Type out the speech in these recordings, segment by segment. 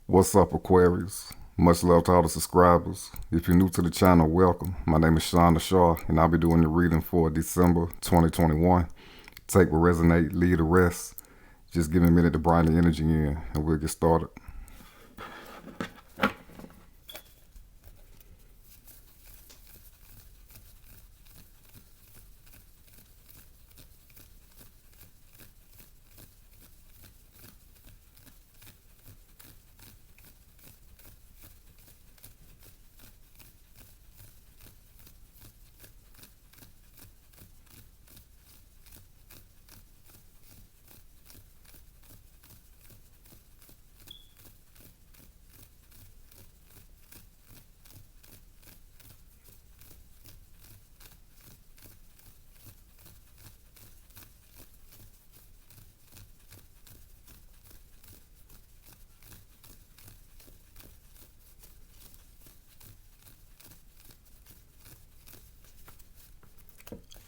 What's up, Aquarius? Much love to all the subscribers. If you're new to the channel, welcome. My name is Sean the Shaw, and I'll be doing the reading for December 2021. Take what resonate, leave the rest. Just give me a minute to bring the energy in, and we'll get started.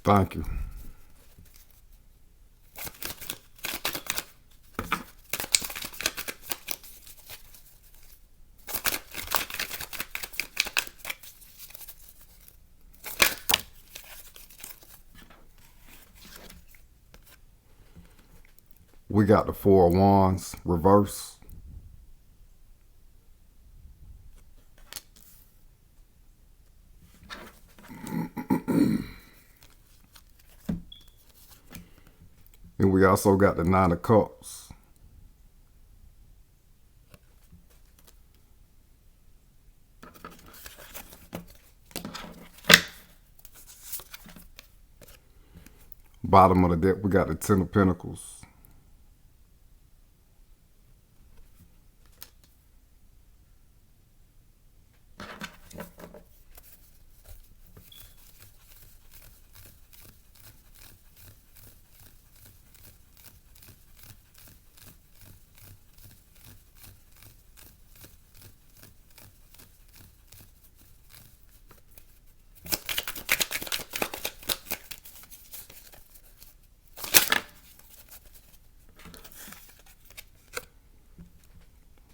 Thank you. We got the Four of Wands reverse. And we also got the Nine of Cups. Bottom of the deck, we got the Ten of Pentacles.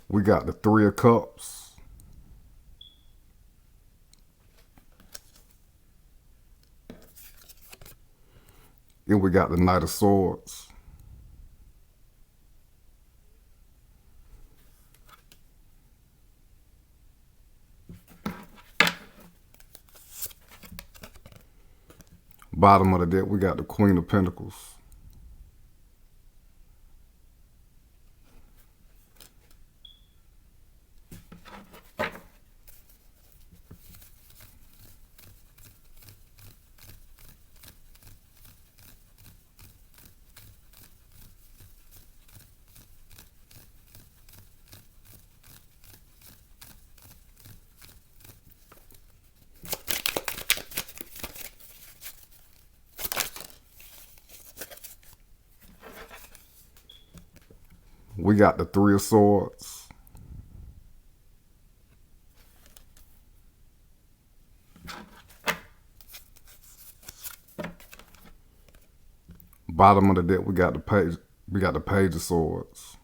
We got the Three of Cups. And we got the Knight of Swords. Bottom of the deck, we got the Queen of Pentacles. We got the Three of Swords. Bottom of the deck, we got the Page of Swords.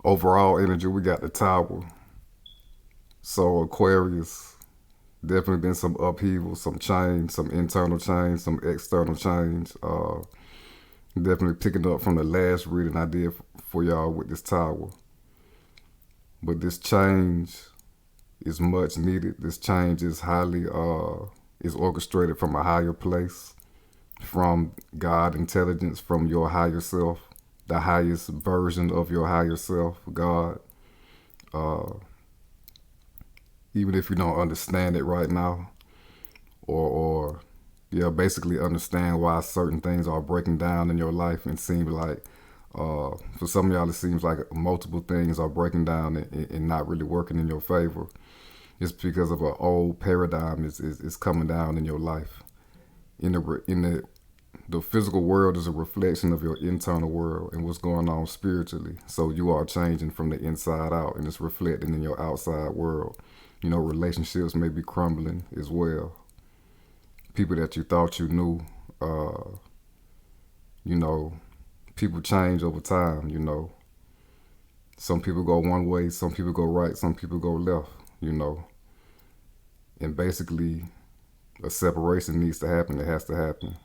Overall energy, we got the Tower. So Aquarius, definitely been some upheaval, some change, some internal change, some external change. Definitely picking up from the last reading I did for y'all with this Tower. But this change is much needed. This change is highly is orchestrated from a higher place, from God intelligence, from your higher self, the highest version of your higher self, God. Even if you don't understand it right now, or yeah, basically understand why certain things are breaking down in your life, and seem like for some of y'all it seems like multiple things are breaking down and not really working in your favor. It's because of an old paradigm is coming down in your life. The physical world is a reflection of your internal world and what's going on spiritually. So you are changing from the inside out, and it's reflecting in your outside world. You know, relationships may be crumbling as well. People that you thought you knew You know, people change over time, Some people go one way, some people go right, some people go left, And basically, a separation needs to happen. It has to happen.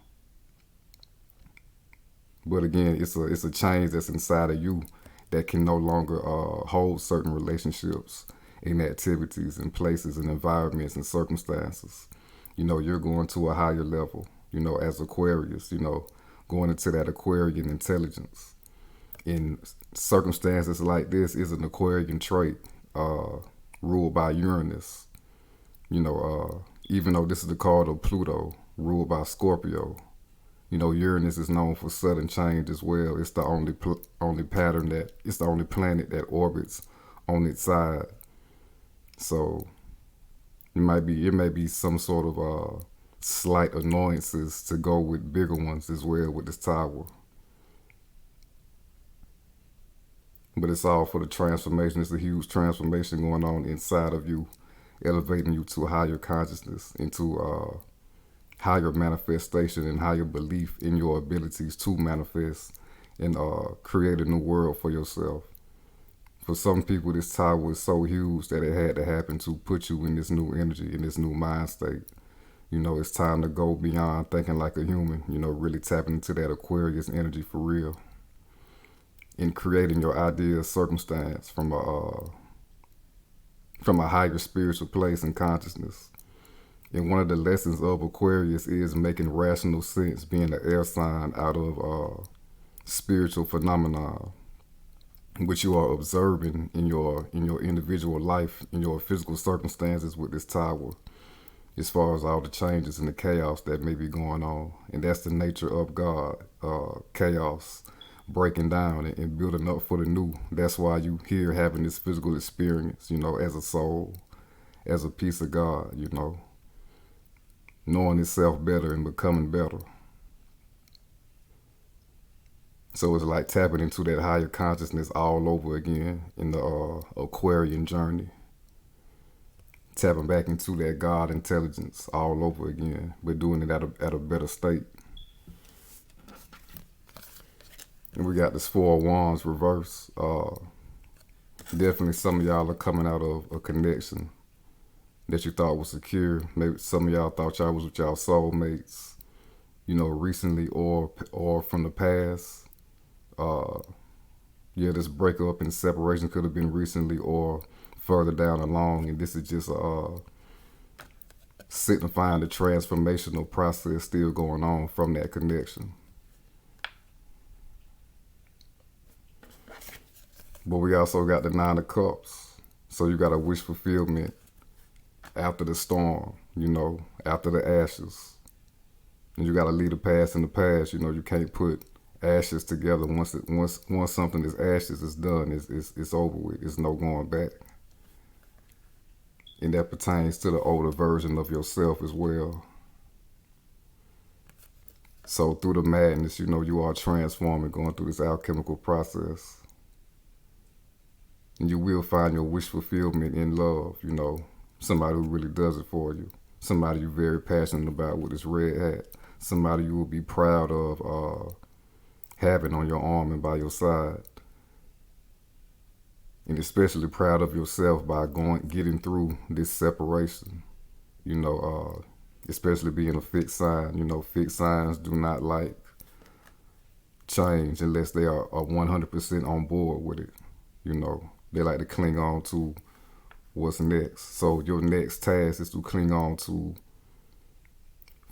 But again, it's a change that's inside of you that can no longer hold certain relationships and activities and places and environments and circumstances. You're going to a higher level, as Aquarius, going into that Aquarian intelligence. In circumstances like this is an Aquarian trait ruled by Uranus. Even though this is the card of Pluto, ruled by Scorpio. Uranus is known for sudden change as well. It's the only planet that orbits on its side. So it may be some sort of slight annoyances to go with bigger ones as well with this tower. But it's all for the transformation. It's a huge transformation going on inside of you, elevating you to a higher consciousness, into higher manifestation and higher belief in your abilities to manifest and create a new world for yourself. For some people, this tower is so huge that it had to happen to put you in this new energy, in this new mind state. It's time to go beyond thinking like a human, really tapping into that Aquarius energy for real. In creating your ideal circumstance from a higher spiritual place and consciousness. And one of the lessons of Aquarius is making rational sense, being an air sign out of spiritual phenomena, which you are observing in your individual life, in your physical circumstances with this tower, as far as all the changes and the chaos that may be going on. And that's the nature of God, chaos, breaking down and building up for the new. That's why you here having this physical experience, as a soul, as a piece of God, knowing itself better and becoming better. So it's like tapping into that higher consciousness all over again in the Aquarian journey. Tapping back into that God intelligence all over again, but doing it at a better state. And we got this Four of Wands reverse. Definitely some of y'all are coming out of a connection that you thought was secure. Maybe some of y'all thought y'all was with y'all soulmates, recently or from the past. This breakup and separation could have been recently or further down along, and this is just signifying the transformational process still going on from that connection. But we also got the Nine of Cups. So you got a wish fulfillment after the storm, after the ashes. And you got to leave the past in the past. You can't put ashes together. Once something is ashes, it's done. It's over with. There's no going back. And that pertains to the older version of yourself as well. So through the madness, you are transforming, going through this alchemical process. And you will find your wish fulfillment in love, somebody who really does it for you. Somebody you're very passionate about with this red hat. Somebody you will be proud of having on your arm and by your side. And especially proud of yourself by getting through this separation. Especially being a fixed sign. Fixed signs do not like change unless they are 100% on board with it. They like to cling on to what's next. So your next task is to cling on to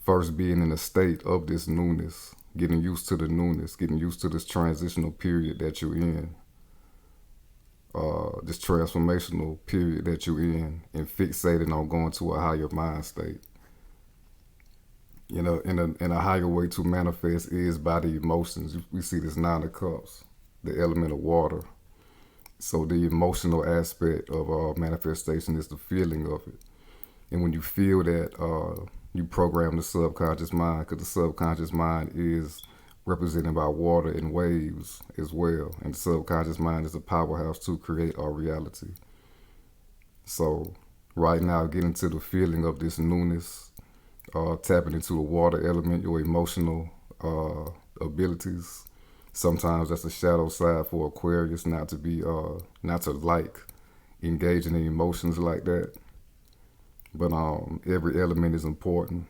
first being in a state of this newness, getting used to the newness, getting used to this transitional period that you're in, this transformational period that you're in, and fixating on going to a higher mind state. In a higher way to manifest is by the emotions. We see this Nine of Cups, the element of water. So the emotional aspect of manifestation is the feeling of it. And when you feel that, you program the subconscious mind, because the subconscious mind is represented by water and waves as well. And the subconscious mind is a powerhouse to create our reality. So right now, getting to the feeling of this newness, tapping into the water element, your emotional abilities. Sometimes that's a shadow side for Aquarius, not to like engaging in emotions like that. But every element is important.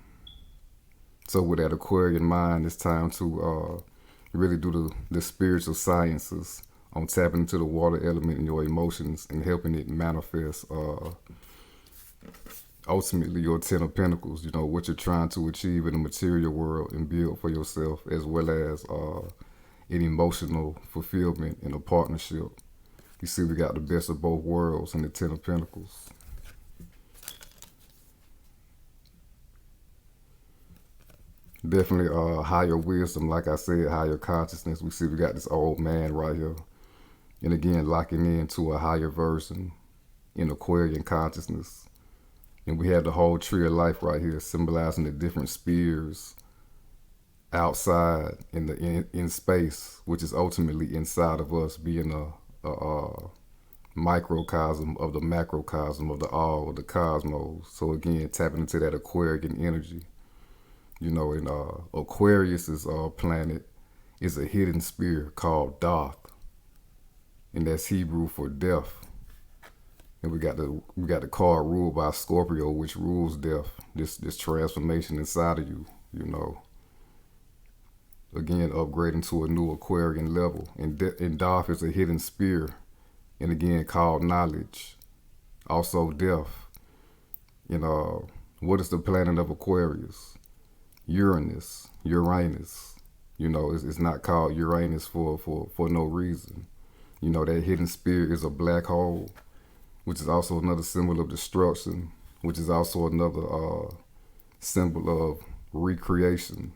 So with that Aquarian mind, it's time to really do the spiritual sciences on tapping into the water element in your emotions and helping it manifest ultimately your Ten of Pentacles, what you're trying to achieve in the material world and build for yourself, as well as an emotional fulfillment in a partnership. You see, we got the best of both worlds in the Ten of Pentacles. Definitely higher wisdom, like I said, higher consciousness. We see we got this old man right here. And again, locking into a higher version in Aquarian consciousness. And we have the whole tree of life right here, symbolizing the different spheres outside in space, which is ultimately inside of us, being a microcosm of the macrocosm of the all of the cosmos. So again, tapping into that Aquarian energy. And Aquarius's planet is a hidden sphere called Doth, and that's Hebrew for death. And we got the card ruled by Scorpio, which rules death. This transformation inside of you. Again, upgrading to a new Aquarian level. And Doth is a hidden sphere, and again called knowledge. Also death. What is the planet of Aquarius? Uranus. It's not called Uranus for no reason. That hidden sphere is a black hole, which is also another symbol of destruction, which is also another symbol of recreation.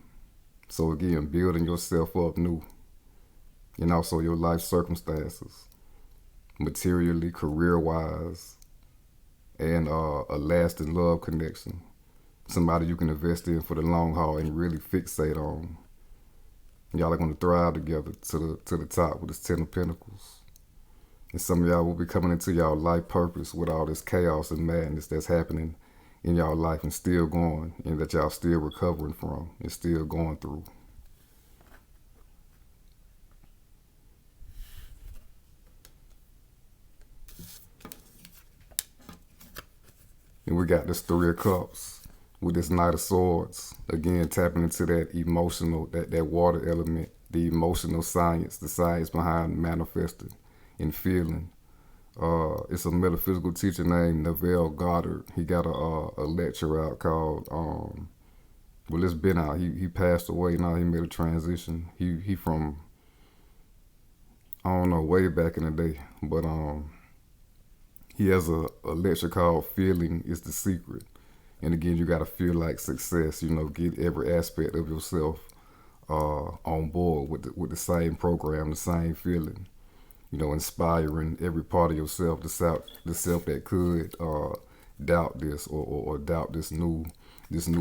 So again, building yourself up new, and also your life circumstances, materially, career-wise, and a lasting love connection. Somebody you can invest in for the long haul and really fixate on. Y'all are going to thrive together to the top with this Ten of Pentacles. And some of y'all will be coming into y'all life purpose with all this chaos and madness that's happening in y'all life and still going, and that y'all still recovering from and still going through. And we got this Three of Cups with this Knight of Swords. Again, tapping into that emotional, that water element, the emotional science, the science behind manifesting and feeling. It's a metaphysical teacher named Neville Goddard. He got a lecture out called, it's been out. He passed away now. He made a transition. He from, I don't know, way back in the day. But he has a lecture called Feeling is the Secret. And again, you got to feel like success, get every aspect of yourself on board with the same program, the same feeling. Inspiring every part of yourself, the self that could doubt this or doubt this new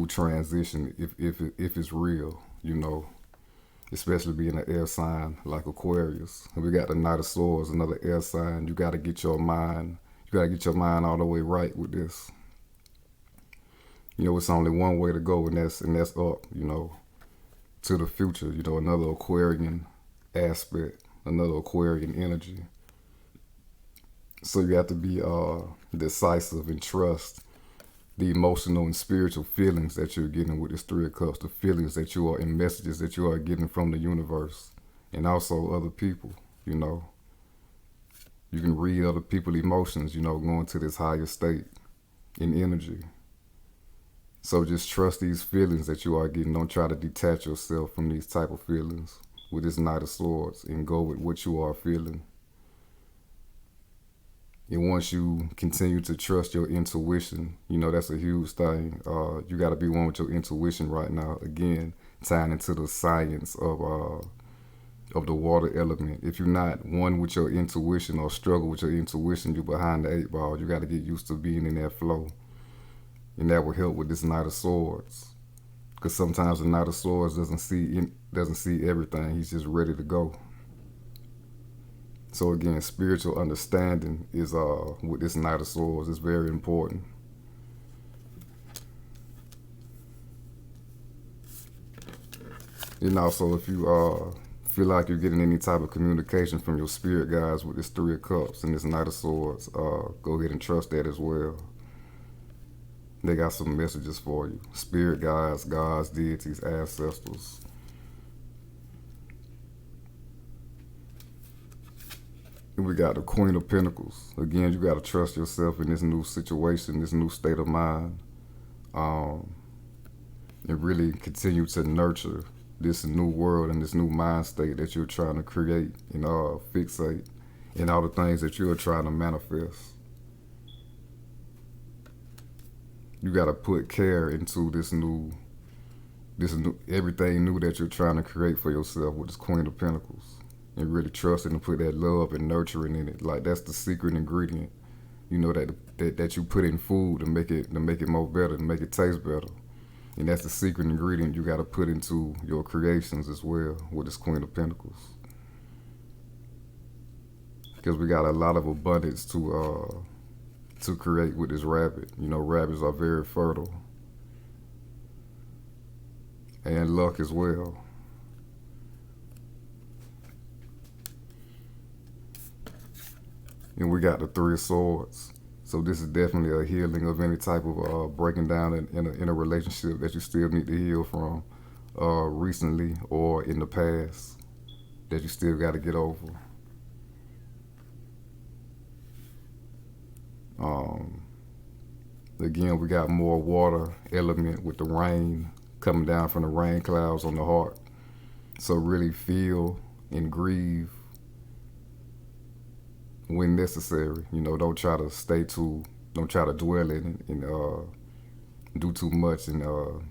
transition if it's real, especially being an air sign like Aquarius. And we got the Knight of Swords, another air sign. You got to get your mind all the way right with this. It's only one way to go, and that's up, to the future. Another Aquarian aspect, another Aquarian energy. So you have to be decisive and trust the emotional and spiritual feelings that you're getting with this Three of Cups, the feelings that you are and messages that you are getting from the universe and also other people. You can read other people's emotions, going to this higher state in energy. So just trust these feelings that you are getting. Don't try to detach yourself from these type of feelings with this Knight of Swords, and go with what you are feeling. And once you continue to trust your intuition, that's a huge thing. You got to be one with your intuition right now. Again, tying into the science of the water element. If you're not one with your intuition or struggle with your intuition, you're behind the 8 ball. You got to get used to being in that flow. And that will help with this Knight of Swords. Because sometimes the Knight of Swords doesn't see everything. He's just ready to go. So again, spiritual understanding is with this Knight of Swords is very important. And also, if you feel like you're getting any type of communication from your spirit guides with this Three of Cups and this Knight of Swords, go ahead and trust that as well. They got some messages for you. Spirit guides, gods, deities, ancestors. And we got the Queen of Pinnacles. Again, you got to trust yourself in this new situation, this new state of mind, and really continue to nurture this new world and this new mind state that you're trying to create and fixate and all the things that you're trying to manifest. You got to put care into this new everything new that you're trying to create for yourself with this Queen of Pentacles, and really trusting and put that love and nurturing in it. Like, that's the secret ingredient, you know, that you put in food to make it more better, to make it taste better. And that's the secret ingredient you got to put into your creations as well with this Queen of Pentacles. Because we got a lot of abundance to create with this rabbit. You know, rabbits are very fertile. And luck as well. And we got the Three of Swords. So this is definitely a healing of any type of breaking down in a relationship that you still need to heal from recently or in the past that you still got to get over. Again, we got more water element with the rain coming down from the rain clouds on the heart. So really feel and grieve when necessary. You know, don't try to dwell in it and do too much and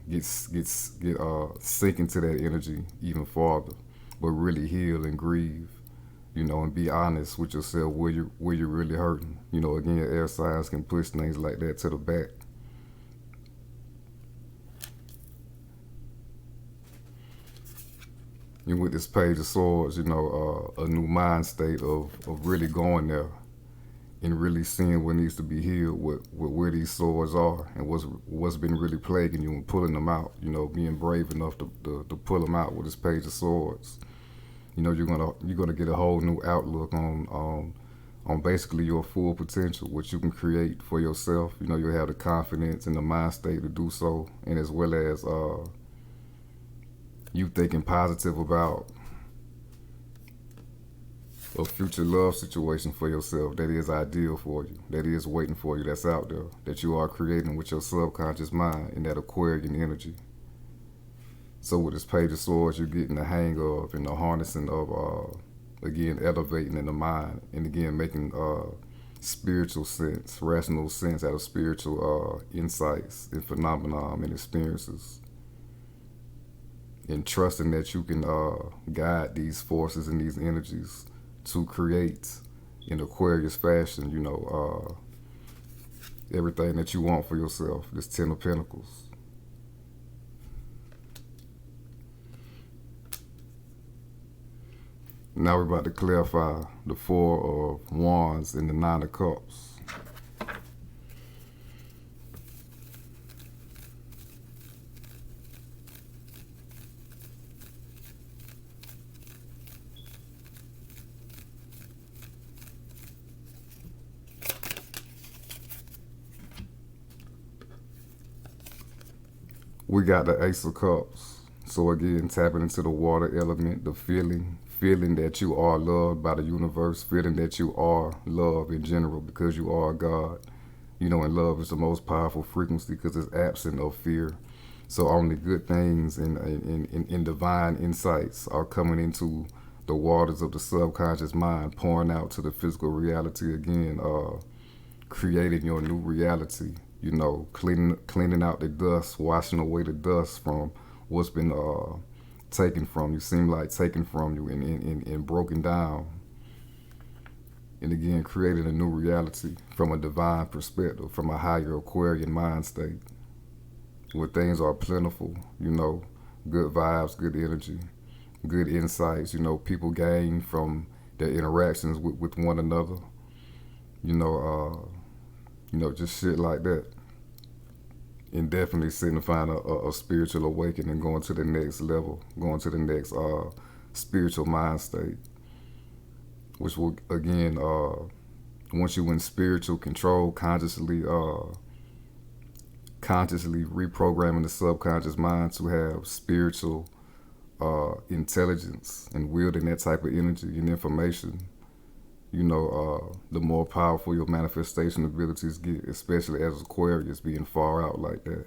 get sink into that energy even farther. But really heal and grieve, you know, and be honest with yourself where you're really hurting. You know, again, air signs can push things like that to the back. And with this Page of Swords, you know, a new mind state of really going there and really seeing what needs to be healed, with where these swords are and what's been really plaguing you and pulling them out. You know, being brave enough to pull them out with this Page of Swords. You know, you're gonna get a whole new outlook on basically your full potential, which you can create for yourself. You know, you'll have the confidence and the mind state to do so, and as well as you thinking positive about a future love situation for yourself that is ideal for you, that is waiting for you, that's out there, that you are creating with your subconscious mind in that Aquarian energy. So with this Page of Swords, you're getting the hang of and the harnessing of, again, elevating in the mind, and again, making spiritual sense, rational sense out of spiritual insights and phenomenon and experiences. And trusting that you can guide these forces and these energies to create in Aquarius fashion, you know, everything that you want for yourself, this Ten of Pentacles. Now we're about to clarify the Four of Wands and the Nine of Cups. We got the Ace of Cups. So again, tapping into the water element, the feeling that you are loved by the universe, feeling that you are love in general because you are God. You know, and love is the most powerful frequency because it's absent of fear. So only good things and divine insights are coming into the waters of the subconscious mind, pouring out to the physical reality again, creating your new reality. You know, cleaning out the dust, washing away the dust from what's been taken from you, seem like taken from you and broken down. And again, creating a new reality from a divine perspective, from a higher Aquarian mind state, where things are plentiful, you know, good vibes, good energy, good insights. You know, people gain from their interactions with one another. You know, just shit like that. and definitely signifying a spiritual awakening, going to the next level, going to the next spiritual mind state, which will again, once you in spiritual control, consciously reprogramming the subconscious mind to have spiritual intelligence and wielding that type of energy and information, the more powerful your manifestation abilities get, especially as Aquarius being far out like that.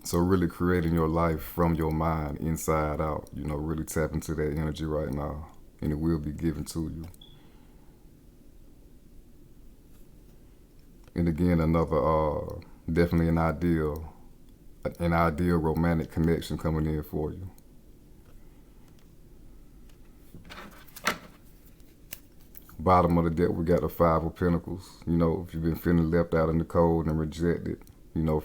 So really creating your life from your mind inside out, really tap into that energy right now, and it will be given to you. And again, another definitely an ideal romantic connection coming in for you. Bottom of the deck, we got the Five of Pinnacles. If you've been feeling left out in the cold and rejected,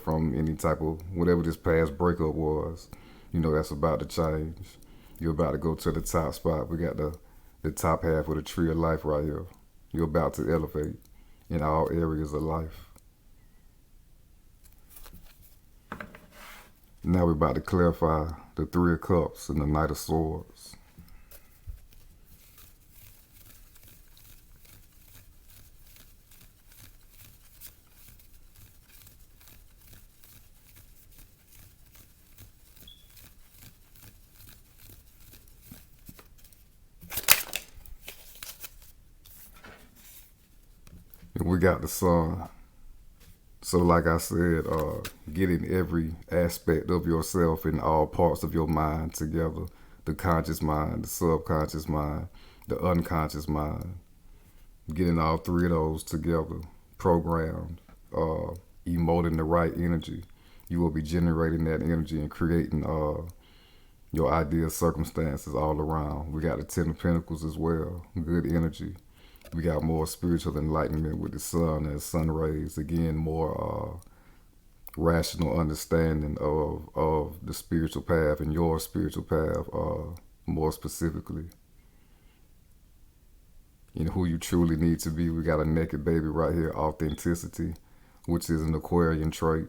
from any type of whatever this past breakup was, that's about to change. You're about to go to the top spot. We got the top half of the tree of life right here. You're about to elevate in all areas of life. Now we're about to clarify the Three of Cups and the Knight of Swords. And we got the Sun. So like I said, getting every aspect of yourself and all parts of your mind together. The conscious mind, the subconscious mind, the unconscious mind. Getting all three of those together, programmed, emoting the right energy. You will be generating that energy and creating your ideal circumstances all around. We got the Ten of Pentacles as well, good energy. We got more spiritual enlightenment with the sun and sun rays. Again, more rational understanding of the spiritual path and your spiritual path, more specifically. And who you truly need to be. We got a naked baby right here, authenticity, which is an Aquarian trait.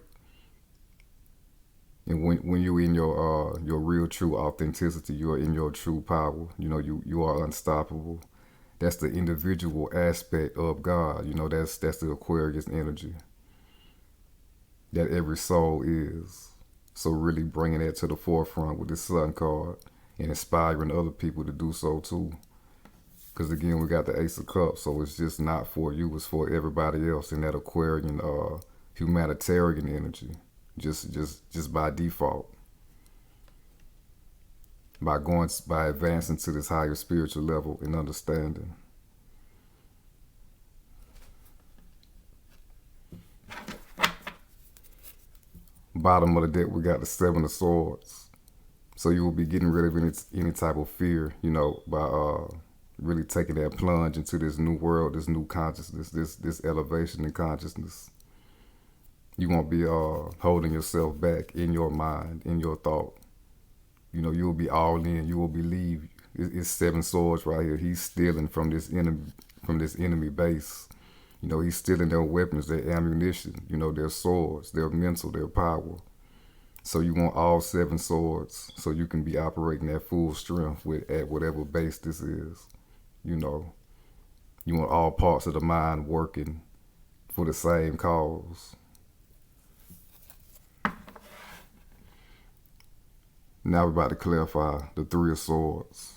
And when you're in your real true authenticity, you are in your true power. You are unstoppable. That's the individual aspect of God. That's the Aquarius energy that every soul is. So really bringing that to the forefront with the Sun card and inspiring other people to do so too. Because again, we got the Ace of Cups, so it's just not for you, it's for everybody else in that Aquarian humanitarian energy, just by default. By advancing to this higher spiritual level and understanding. Bottom of the deck, we got the Seven of Swords. So you will be getting rid of any type of fear, by really taking that plunge into this new world, this new consciousness, this elevation in consciousness. You won't be holding yourself back in your mind, in your thought. You'll be all in. You will believe. It's Seven Swords right here. He's stealing from this enemy base. He's stealing their weapons, their ammunition. Their swords, their mental, their power. So you want all seven swords, so you can be operating at full strength at whatever base this is. You want all parts of the mind working for the same cause. Now we're about to clarify the Three of Swords.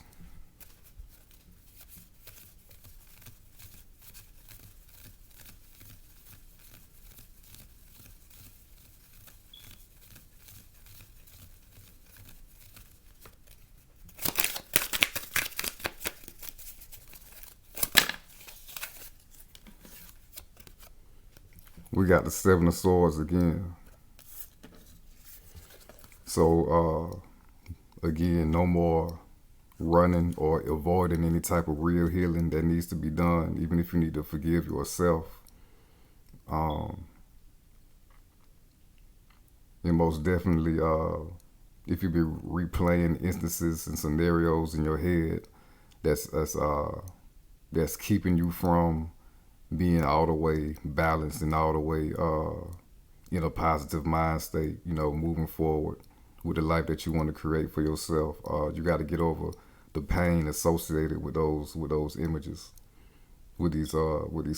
We got the Seven of Swords again. So, again, no more running or avoiding any type of real healing that needs to be done, even if you need to forgive yourself. And most definitely, if you be replaying instances and scenarios in your head, that's keeping you from being all the way balanced and all the way in a positive mind state, moving forward with the life that you want to create for yourself. You got to get over the pain associated with those images, with these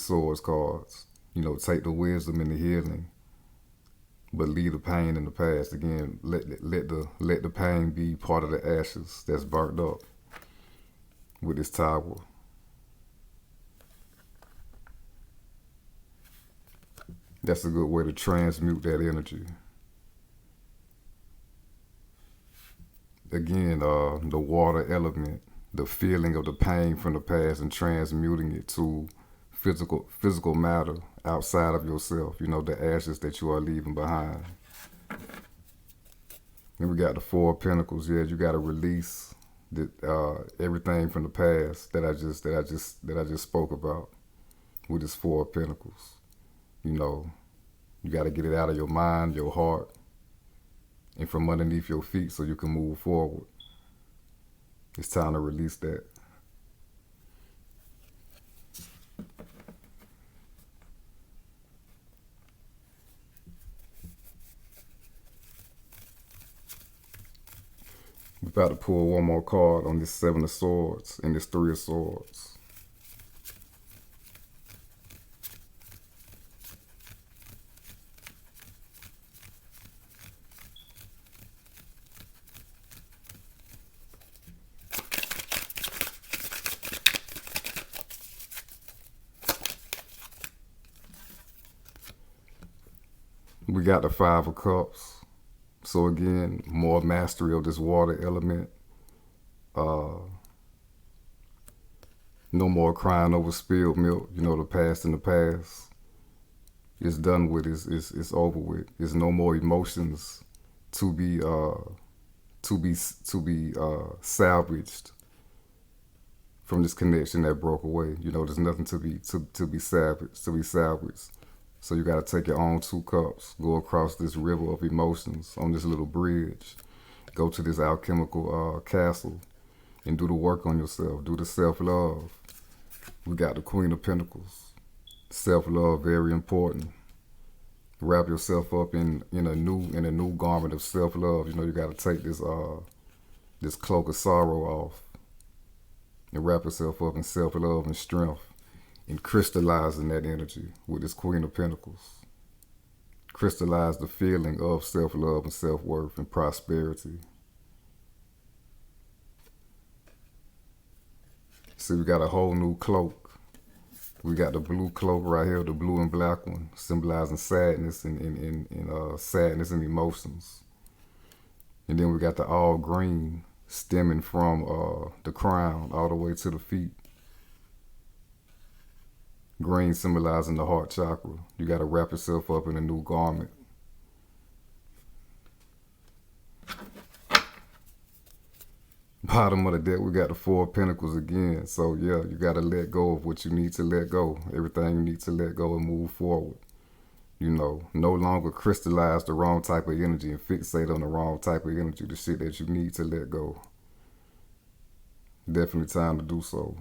swords cards. Take the wisdom and the healing, but leave the pain in the past. Again, let the pain be part of the ashes that's burnt up with this tower. That's a good way to transmute that energy. Again, the water element, the feeling of the pain from the past and transmuting it to physical matter outside of yourself, the ashes that you are leaving behind. Then we got the Four of Pentacles. Yeah, you got to release everything from the past that I just spoke about with this Four of Pentacles. You got to get it out of your mind, your heart, and from underneath your feet so you can move forward. It's time to release that. We're about to pull one more card on this Seven of Swords and this Three of Swords. We got the Five of Cups. So again, more mastery of this water element. No more crying over spilled milk. The past in the past. It's done with. It's over with. There's no more emotions to be salvaged from this connection that broke away. There's nothing to be salvaged. So you got to take your own 2 cups, go across this river of emotions on this little bridge, go to this alchemical castle, and do the work on yourself. Do the self-love. We got the Queen of Pentacles. Self-love, very important. Wrap yourself up in a new garment of self-love. You got to take this cloak of sorrow off and wrap yourself up in self-love and strength. And crystallizing that energy with this Queen of Pentacles. Crystallize the feeling of self-love and self-worth and prosperity. See, we got a whole new cloak. We got the blue cloak right here, the blue and black one, symbolizing sadness and sadness and emotions. And then we got the all green stemming from the crown all the way to the feet. Green symbolizing the heart chakra. You got to wrap yourself up in a new garment. Bottom of the deck, we got the Four of Pentacles again. So yeah, you got to let go of what you need to let go. Everything you need to let go and move forward. No longer crystallize the wrong type of energy and fixate on the wrong type of energy, the shit that you need to let go. Definitely time to do so.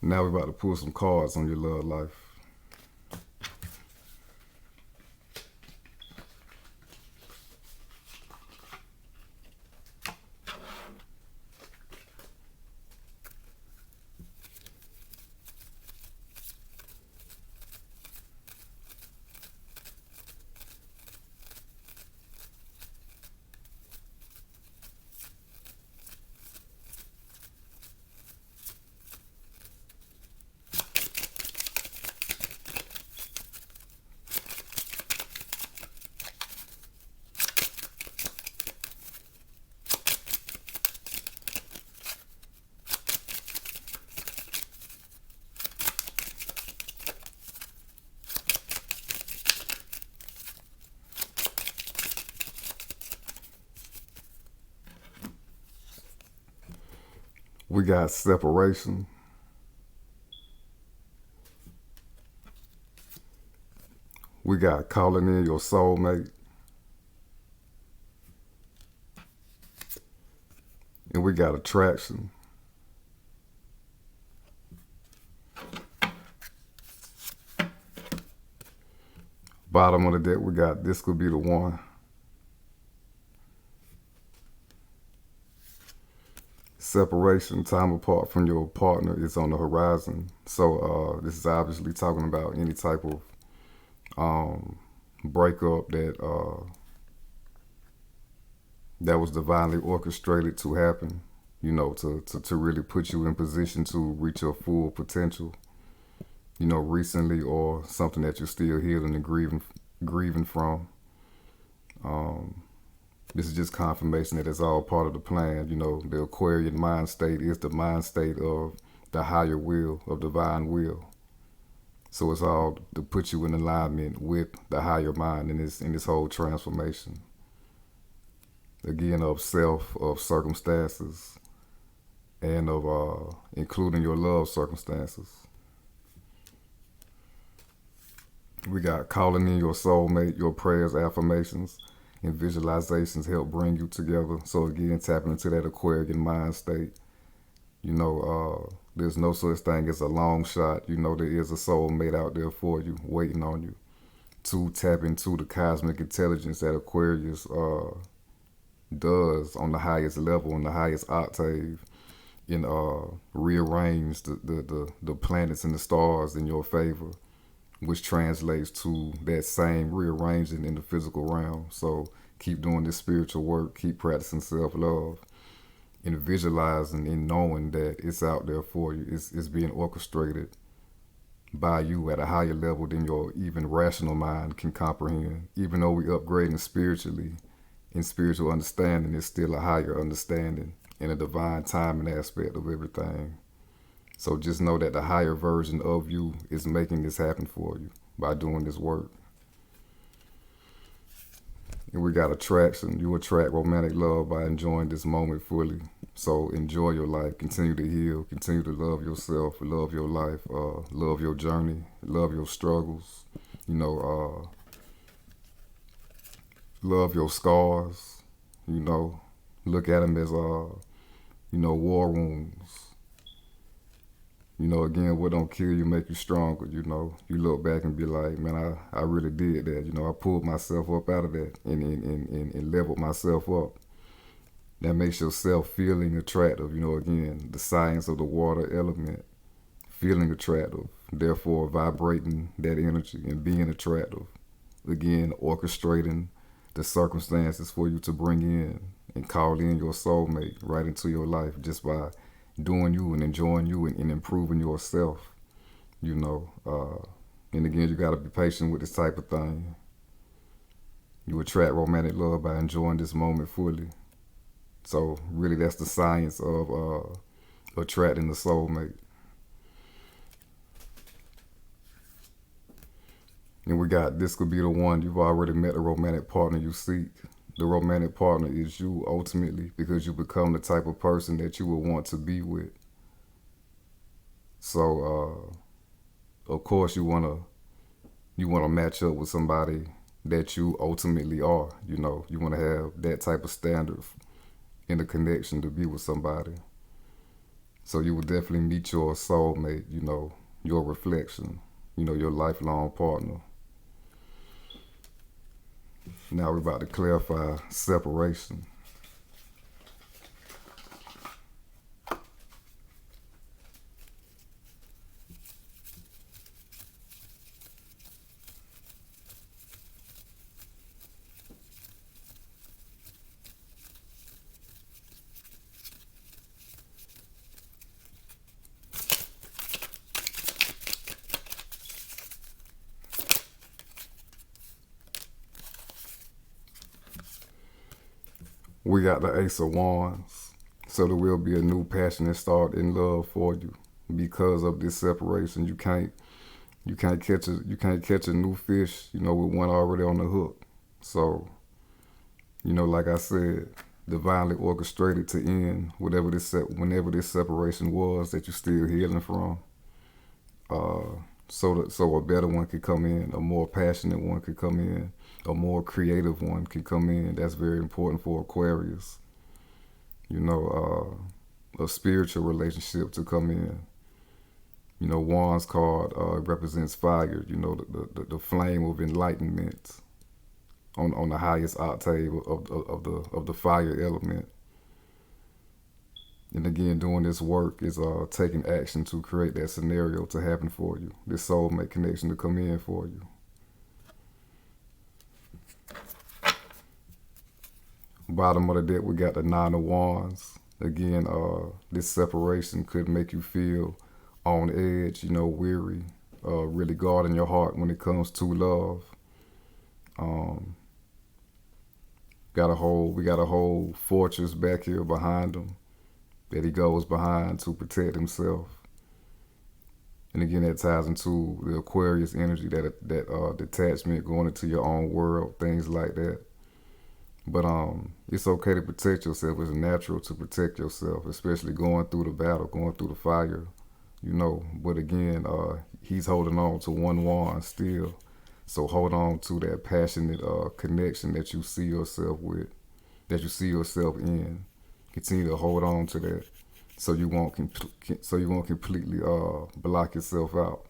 Now we're about to pull some cards on your love life. We got separation. We got calling in your soulmate. And we got attraction. Bottom of the deck, we got this could be the one. Separation, time apart from your partner is on the horizon. So this is obviously talking about any type of breakup that was divinely orchestrated to happen. You know, to really put you in position to reach your full potential. You know, recently, or something that you're still healing and grieving from. This is just confirmation that it's all part of the plan. You know, the Aquarian mind state is the mind state of the higher will, of divine will. So it's all to put you in alignment with the higher mind in this whole transformation. Again, of self, of circumstances, and of including your love circumstances. We got calling in your soulmate, your prayers, affirmations, and visualizations help bring you together. So again, tapping into that Aquarian mind state. You know, there's no such thing as a long shot. You know, there is a soulmate out there for you, waiting on you to tap into the cosmic intelligence that Aquarius does on the highest level, on the highest octave, and rearrange the planets and the stars in your favor, which translates to that same rearranging in the physical realm. So keep doing this spiritual work, keep practicing self-love, and visualizing and knowing that it's out there for you. It's being orchestrated by you at a higher level than your even rational mind can comprehend. Even though we upgrading spiritually, in spiritual understanding, it's still a higher understanding and a divine timing aspect of everything. So just know that the higher version of you is making this happen for you by doing this work. And we got attraction. You attract romantic love by enjoying this moment fully. So enjoy your life. Continue to heal. Continue to love yourself. Love your life. Love your journey. Love your struggles. You know, love your scars. You know, look at them as, war wounds. You know, again, what don't kill you make you stronger. You know, you look back and be like, man, I really did that. You know, I pulled myself up out of that and leveled myself up. That makes your self-feeling attractive. You know, again, the science of the water element, feeling attractive, therefore vibrating that energy and being attractive. Again, orchestrating the circumstances for you to bring in and call in your soulmate right into your life just by doing you and enjoying you and improving yourself, you know. And again, you got to be patient with this type of thing. You attract romantic love by enjoying this moment fully. So really that's the science of attracting the soulmate. And we got this could be the one. You've already met the romantic partner you seek. The romantic partner is you ultimately, because you become the type of person that you would want to be with. So, of course, you wanna match up with somebody that you ultimately are. You know, you want to have that type of standard in the connection to be with somebody. So you will definitely meet your soulmate. You know, your reflection. You know, your lifelong partner. Now we're about to clarify separation. We got the Ace of Wands. So there will be a new passionate start in love for you because of this separation. You can't catch a new fish, you know, with one already on the hook. So, you know, like I said, divinely orchestrated to end whenever this separation was that you're still healing from. So a better one could come in, a more passionate one could come in, a more creative one could come in. That's very important for Aquarius. You know, a spiritual relationship to come in. You know, Wands card represents fire. You know, the flame of enlightenment on the highest octave of the fire element. And again, doing this work is taking action to create that scenario to happen for you. This soulmate connection to come in for you. Bottom of the deck, we got the Nine of Wands. Again, this separation could make you feel on edge, you know, weary, really guarding your heart when it comes to love. We got a whole fortress back here behind him that he goes behind to protect himself. And again, that ties into the Aquarius energy, that detachment, going into your own world, things like that. But it's okay to protect yourself. It's natural to protect yourself, especially going through the battle, going through the fire, you know. But again, he's holding on to one wand still. So hold on to that passionate connection that you see yourself with, that you see yourself in. Continue to hold on to that, so you won't completely block yourself out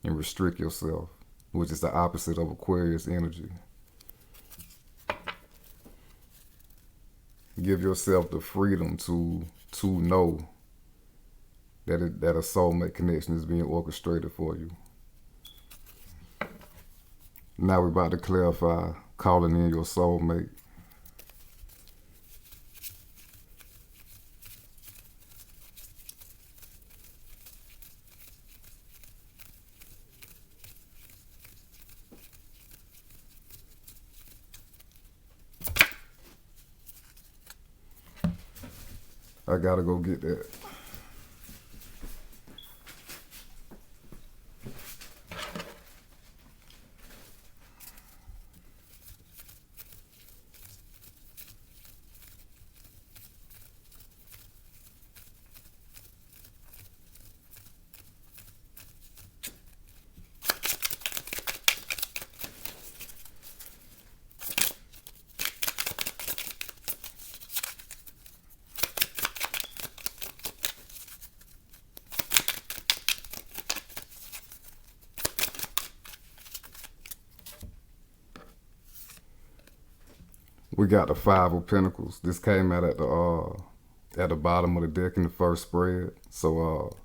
and restrict yourself, which is the opposite of Aquarius energy. Give yourself the freedom to know that a soulmate connection is being orchestrated for you. Now we're about to clarify calling in your soulmate. I gotta go get that. We got the Five of Pinnacles. This came out at the bottom of the deck in the first spread. So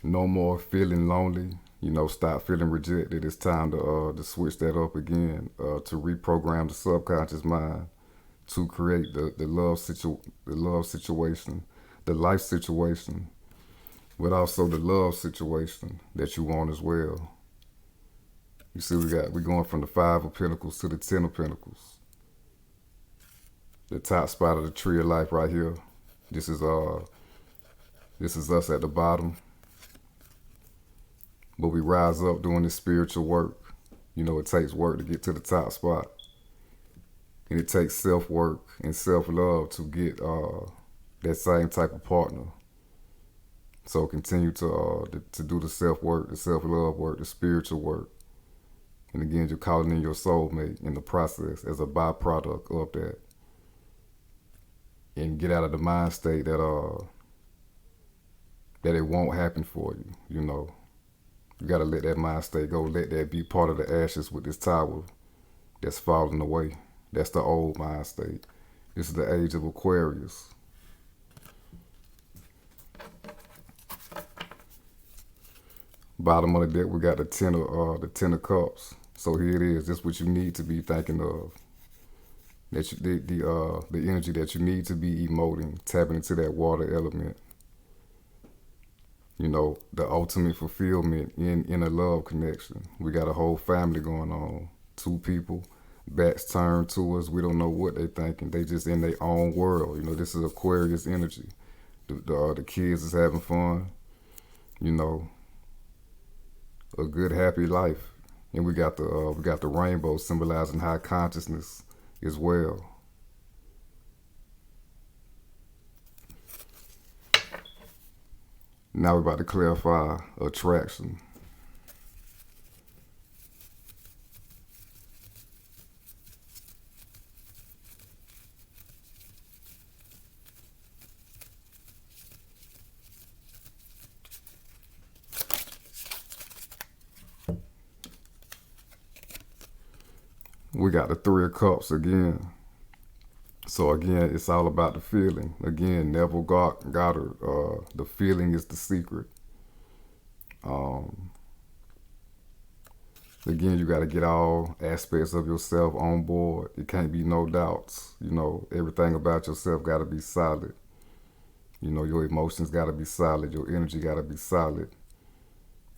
no more feeling lonely. You know, stop feeling rejected. It's time to switch that up again. To reprogram the subconscious mind to create the love situation, the life situation, but also the love situation that you want as well. You see, we're going from the Five of Pentacles to the Ten of Pentacles. The top spot of the tree of life right here. This is us at the bottom. But we rise up doing this spiritual work. You know, it takes work to get to the top spot. And it takes self-work and self-love to get that same type of partner. So continue to do the self-work, the self-love work, the spiritual work. And again, you're calling in your soulmate in the process as a byproduct of that. And get out of the mind state that it won't happen for you, you know. You gotta let that mind state go. Let that be part of the ashes with this tower that's falling away. That's the old mind state. This is the age of Aquarius. Bottom of the deck, we got the Ten of Cups. So here it is. This is what you need to be thinking of. That the energy that you need to be emoting, tapping into that water element. You know, the ultimate fulfillment in a love connection. We got a whole family going on. Two people, backs turned to us. We don't know what they thinking. They just in their own world. You know, this is Aquarius energy. The kids is having fun. You know, a good happy life. And we got the rainbow symbolizing high consciousness as well. Now we're about to clarify attraction. We got the Three of Cups again. So again, it's all about the feeling. Again, Neville Goddard, the feeling is the secret. Um, Again, you got to get all aspects of yourself on board. It can't be no doubts. Everything about yourself got to be solid. Your emotions got to be solid. Your energy got to be solid.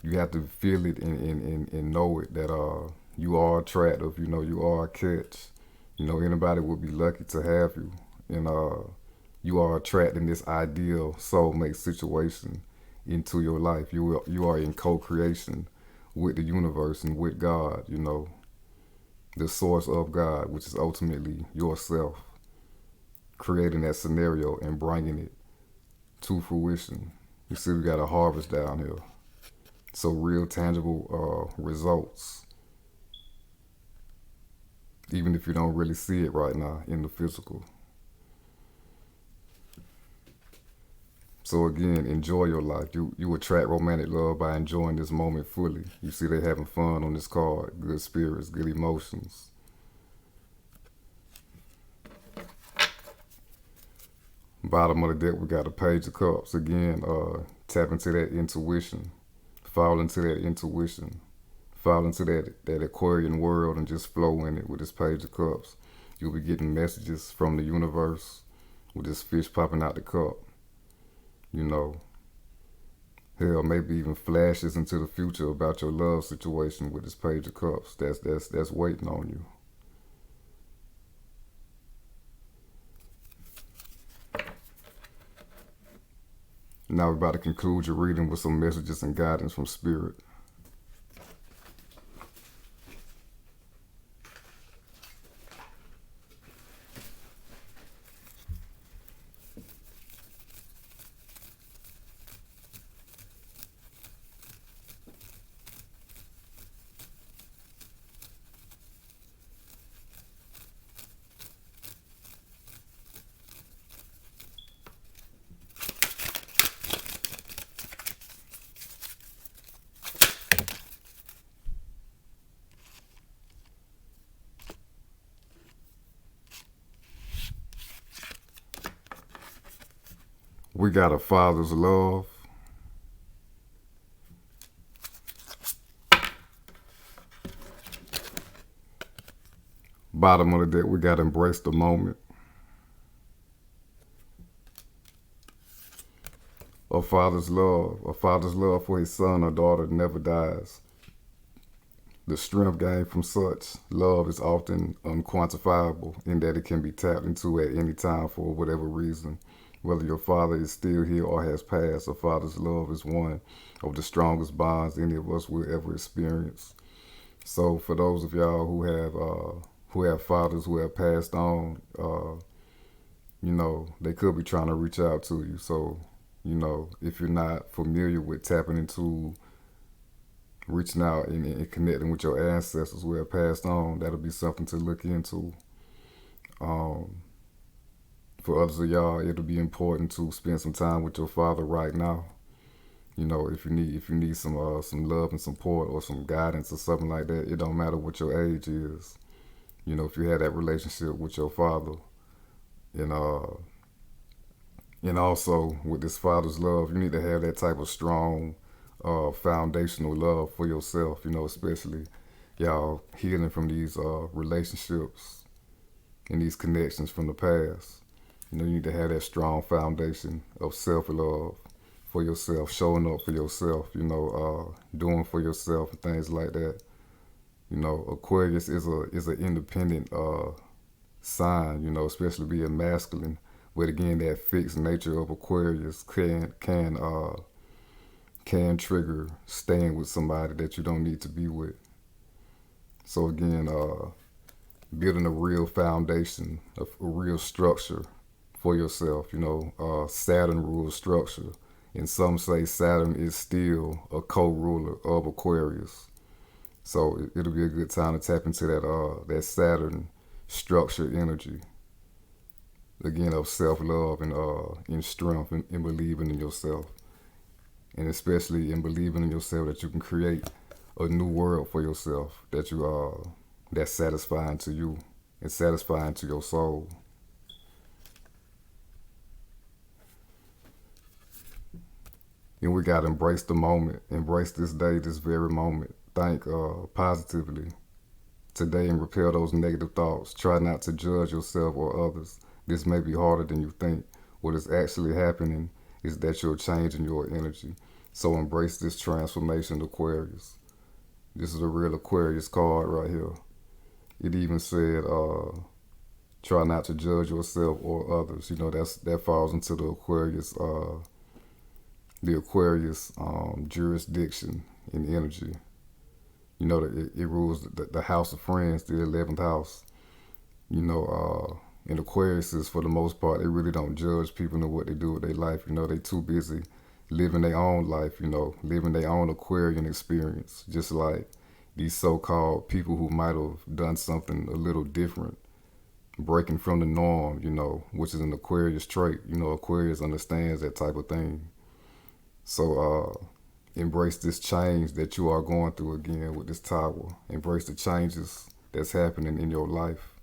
You have to feel it and know it that you are attractive. You are a catch. Anybody would be lucky to have you. And you are attracting this ideal soulmate situation into your life. You are in co-creation with the universe and with God, the source of God, which is ultimately yourself, creating that scenario and bringing it to fruition. You see, we got a harvest down here. So real tangible results, even if you don't really see it right now in the physical. So again, enjoy your life. You attract romantic love by enjoying this moment fully. You see they having fun on this card. Good spirits, good emotions. Bottom of the deck, we got a Page of Cups. Again, tap into that intuition. Fall into that intuition. Fall into that Aquarian world and just flow in it with this Page of Cups. You'll be getting messages from the universe with this fish popping out the cup. Hell, maybe even flashes into the future about your love situation with this Page of Cups. That's waiting on you. Now we're about to conclude your reading with some messages and guidance from Spirit. We got a father's love. Bottom of the deck, we got embrace the moment. A father's love for his son or daughter never dies. The strength gained from such love is often unquantifiable in that it can be tapped into at any time for whatever reason. Whether your father is still here or has passed, a father's love is one of the strongest bonds any of us will ever experience. So for those of y'all who have fathers who have passed on, they could be trying to reach out to you. So, if you're not familiar with tapping into reaching out and connecting with your ancestors who have passed on, that'll be something to look into. For others of y'all, it'll be important to spend some time with your father right now. If you need some love and support or some guidance or something like that, it don't matter what your age is. If you have that relationship with your father, and also with this father's love, you need to have that type of strong foundational love for yourself. Especially y'all healing from these relationships and these connections from the past. You need to have that strong foundation of self-love for yourself, showing up for yourself, doing for yourself and things like that. Aquarius is an independent sign, especially being masculine. But again, that fixed nature of Aquarius can trigger staying with somebody that you don't need to be with. So again, building a real foundation, a real structure for yourself. Saturn rules structure, and some say Saturn is still a co-ruler of Aquarius. So it'll be a good time to tap into that Saturn structure energy. Again, of self-love and in strength and believing in yourself, and especially in believing in yourself that you can create a new world for yourself. That that's satisfying to you and satisfying to your soul. And we got to embrace the moment, embrace this day, this very moment. Think positively today and repel those negative thoughts. Try not to judge yourself or others. This may be harder than you think. What is actually happening is that you're changing your energy. So embrace this transformation, Aquarius. This is a real Aquarius card right here. It even said, try not to judge yourself or others. You know, that falls into the Aquarius jurisdiction in energy. You know, it rules the house of friends, the 11th house. You know, in Aquariuses, for the most part, they really don't judge people and what they do with their life. You know, they too busy living their own life, you know, living their own Aquarian experience. Just like these so-called people who might have done something a little different, breaking from the norm, you know, which is an Aquarius trait. You know, Aquarius understands that type of thing. So embrace this change that you are going through again with this tower. Embrace the changes that's happening in your life.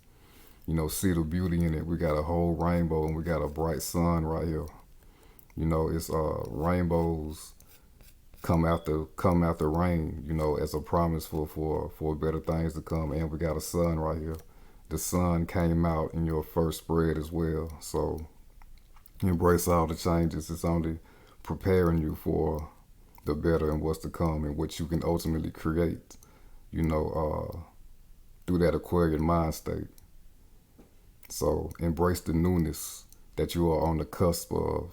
You know, see the beauty in it. We got a whole rainbow and we got a bright sun right here. You know, it's rainbows come after rain, you know, as a promise for better things to come. And we got a sun right here. The sun came out in your first spread as well. So embrace all the changes. It's only preparing you for the better and what's to come and what you can ultimately create, you know, through that Aquarian mind state. So embrace the newness that you are on the cusp of.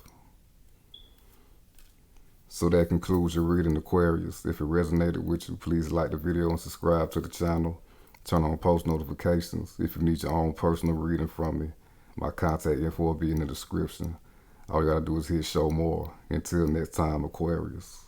So that concludes your reading, Aquarius. If it resonated with you, please like the video and subscribe to the channel. Turn on post notifications. If you need your own personal reading from me, my contact info will be in the description. All you gotta do is hit show more. Until next time, Aquarius.